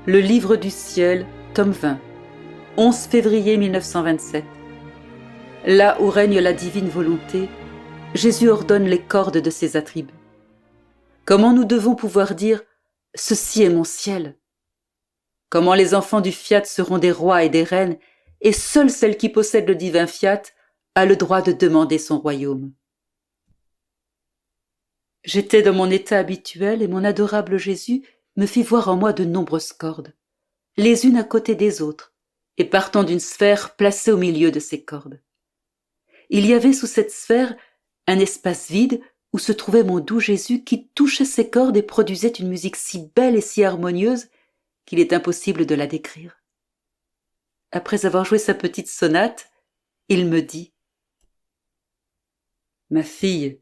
Le Livre du ciel, tome 20, 11 février 1927. Là où règne la divine volonté, Jésus ordonne les cordes de ses attributs. Comment nous devons pouvoir dire « Ceci est mon ciel » ? Comment les enfants du fiat seront des rois et des reines, et seule celle qui possède le divin fiat a le droit de demander son royaume. J'étais dans mon état habituel et mon adorable Jésus me fit voir en moi de nombreuses cordes, les unes à côté des autres, et partant d'une sphère placée au milieu de ces cordes. Il y avait sous cette sphère un espace vide où se trouvait mon doux Jésus qui touchait ces cordes et produisait une musique si belle et si harmonieuse qu'il est impossible de la décrire. Après avoir joué sa petite sonate, il me dit « Ma fille,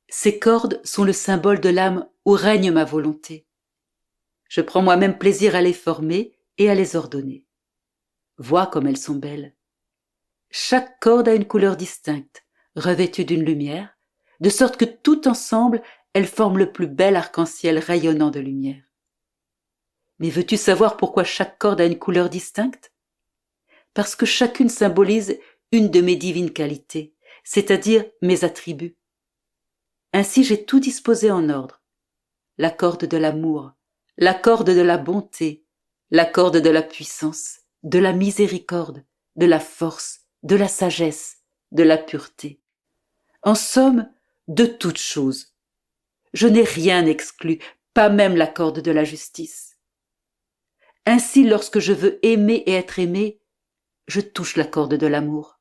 ces cordes sont le symbole de l'âme où règne ma volonté. Je prends moi-même plaisir à les former et à les ordonner. Vois comme elles sont belles. Chaque corde a une couleur distincte, revêtue d'une lumière, de sorte que tout ensemble, elles forment le plus bel arc-en-ciel rayonnant de lumière. Mais veux-tu savoir pourquoi chaque corde a une couleur distincte ? Parce que chacune symbolise une de mes divines qualités, c'est-à-dire mes attributs. Ainsi j'ai tout disposé en ordre. La corde de l'amour, la corde de la bonté, la corde de la puissance, de la miséricorde, de la force, de la sagesse, de la pureté. En somme, de toutes choses. Je n'ai rien exclu, pas même la corde de la justice. Ainsi, lorsque je veux aimer et être aimé, je touche la corde de l'amour.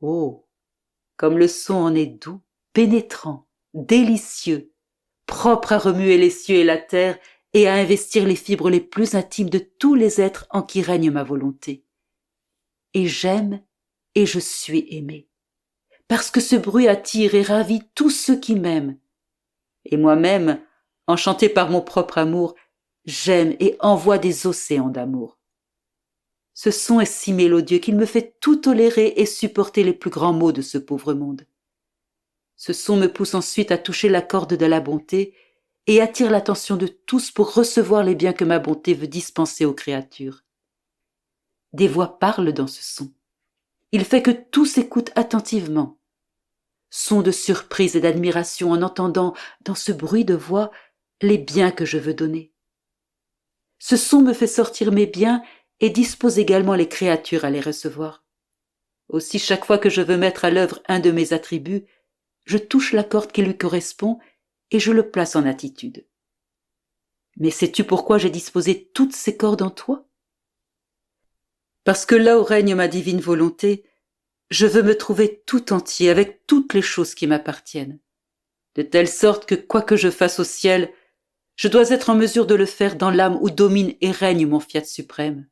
Oh, comme le son en est doux, pénétrant, délicieux, propre à remuer les cieux et la terre et à investir les fibres les plus intimes de tous les êtres en qui règne ma volonté. Et j'aime et je suis aimé, parce que ce bruit attire et ravit tous ceux qui m'aiment. Et moi-même, enchanté par mon propre amour, j'aime et envoie des océans d'amour. Ce son est si mélodieux qu'il me fait tout tolérer et supporter les plus grands maux de ce pauvre monde. Ce son me pousse ensuite à toucher la corde de la bonté et attire l'attention de tous pour recevoir les biens que ma bonté veut dispenser aux créatures. Des voix parlent dans ce son. Il fait que tous écoutent attentivement. Son de surprise et d'admiration en entendant, dans ce bruit de voix, les biens que je veux donner. Ce son me fait sortir mes biens et dispose également les créatures à les recevoir. Aussi, chaque fois que je veux mettre à l'œuvre un de mes attributs, je touche la corde qui lui correspond et je le place en attitude. Mais sais-tu pourquoi j'ai disposé toutes ces cordes en toi ? Parce que là où règne ma divine volonté, je veux me trouver tout entier avec toutes les choses qui m'appartiennent, de telle sorte que quoi que je fasse au ciel, je dois être en mesure de le faire dans l'âme où domine et règne mon fiat suprême.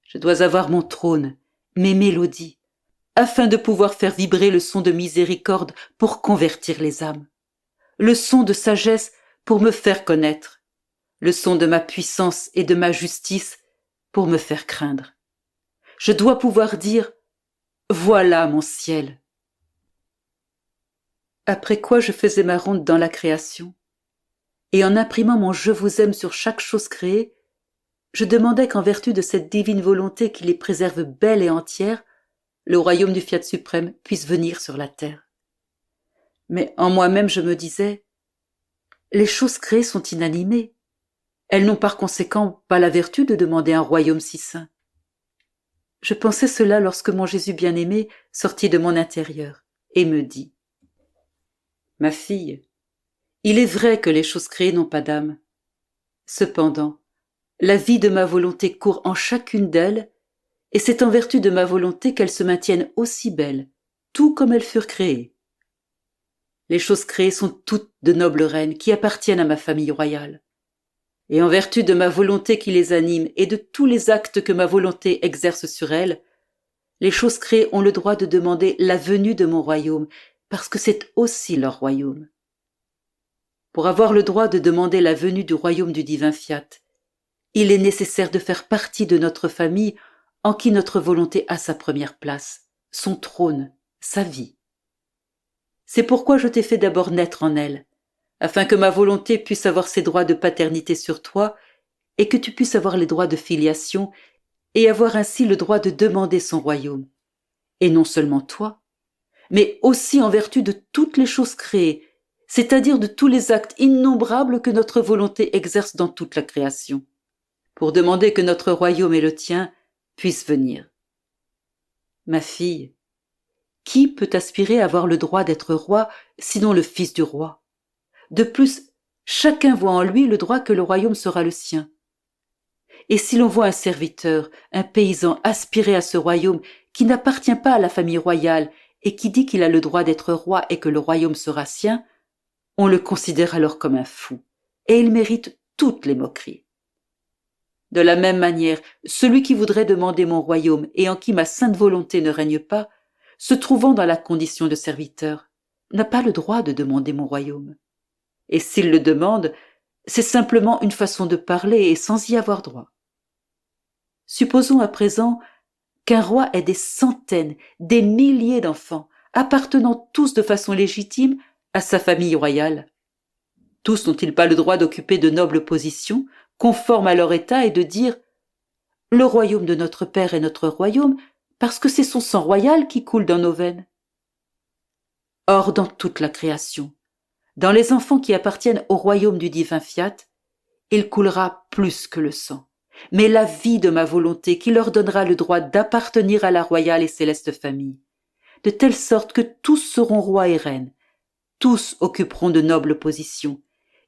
Je dois avoir mon trône, mes mélodies, afin de pouvoir faire vibrer le son de miséricorde pour convertir les âmes, le son de sagesse pour me faire connaître, le son de ma puissance et de ma justice pour me faire craindre. Je dois pouvoir dire « Voilà mon ciel ». Après quoi je faisais ma ronde dans la création, et en imprimant mon « Je vous aime » sur chaque chose créée, je demandais qu'en vertu de cette divine volonté qui les préserve belles et entières, le royaume du fiat suprême puisse venir sur la terre. Mais en moi-même je me disais, les choses créées sont inanimées. Elles n'ont par conséquent pas la vertu de demander un royaume si saint. Je pensais cela lorsque mon Jésus bien-aimé sortit de mon intérieur et me dit « Ma fille, il est vrai que les choses créées n'ont pas d'âme. Cependant, la vie de ma volonté court en chacune d'elles, et c'est en vertu de ma volonté qu'elles se maintiennent aussi belles, tout comme elles furent créées. Les choses créées sont toutes de nobles reines qui appartiennent à ma famille royale. Et en vertu de ma volonté qui les anime et de tous les actes que ma volonté exerce sur elles, les choses créées ont le droit de demander la venue de mon royaume, parce que c'est aussi leur royaume. Pour avoir le droit de demander la venue du royaume du divin fiat, il est nécessaire de faire partie de notre famille en qui notre volonté a sa première place, son trône, sa vie. C'est pourquoi je t'ai fait d'abord naître en elle, afin que ma volonté puisse avoir ses droits de paternité sur toi et que tu puisses avoir les droits de filiation et avoir ainsi le droit de demander son royaume. Et non seulement toi, mais aussi en vertu de toutes les choses créées, c'est-à-dire de tous les actes innombrables que notre volonté exerce dans toute la création, pour demander que notre royaume et le tien puissent venir. Ma fille, qui peut aspirer à avoir le droit d'être roi, sinon le fils du roi? De plus, chacun voit en lui le droit que le royaume sera le sien. Et si l'on voit un serviteur, un paysan aspirer à ce royaume qui n'appartient pas à la famille royale et qui dit qu'il a le droit d'être roi et que le royaume sera sien, on le considère alors comme un fou, et il mérite toutes les moqueries. De la même manière, celui qui voudrait demander mon royaume et en qui ma sainte volonté ne règne pas, se trouvant dans la condition de serviteur, n'a pas le droit de demander mon royaume. Et s'il le demande, c'est simplement une façon de parler et sans y avoir droit. Supposons à présent qu'un roi ait des centaines, des milliers d'enfants, appartenant tous de façon légitime à sa famille royale. Tous n'ont-ils pas le droit d'occuper de nobles positions, conformes à leur état, et de dire « Le royaume de notre père est notre royaume, parce que c'est son sang royal qui coule dans nos veines ». Or, dans toute la création, dans les enfants qui appartiennent au royaume du divin Fiat, il coulera plus que le sang, mais la vie de ma volonté qui leur donnera le droit d'appartenir à la royale et céleste famille, de telle sorte que tous seront rois et reines, tous occuperont de nobles positions,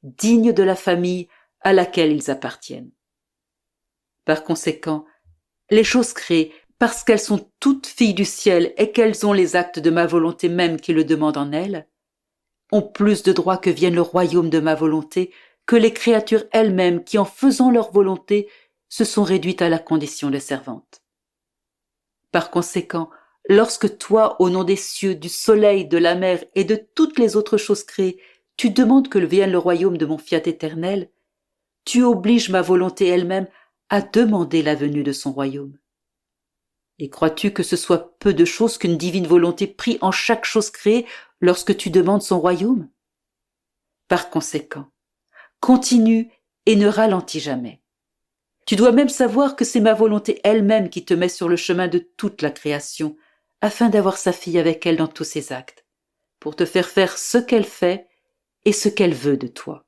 dignes de la famille à laquelle ils appartiennent. Par conséquent, les choses créées, parce qu'elles sont toutes filles du ciel et qu'elles ont les actes de ma volonté même qui le demandent en elles, ont plus de droits que vienne le royaume de ma volonté que les créatures elles-mêmes qui, en faisant leur volonté, se sont réduites à la condition de servantes. Par conséquent, lorsque toi, au nom des cieux, du soleil, de la mer et de toutes les autres choses créées, tu demandes que vienne le royaume de mon fiat éternel, tu obliges ma volonté elle-même à demander la venue de son royaume. Et crois-tu que ce soit peu de choses qu'une divine volonté prie en chaque chose créée lorsque tu demandes son royaume? Par conséquent, continue et ne ralentis jamais. Tu dois même savoir que c'est ma volonté elle-même qui te met sur le chemin de toute la création, afin d'avoir sa fille avec elle dans tous ses actes, pour te faire faire ce qu'elle fait et ce qu'elle veut de toi.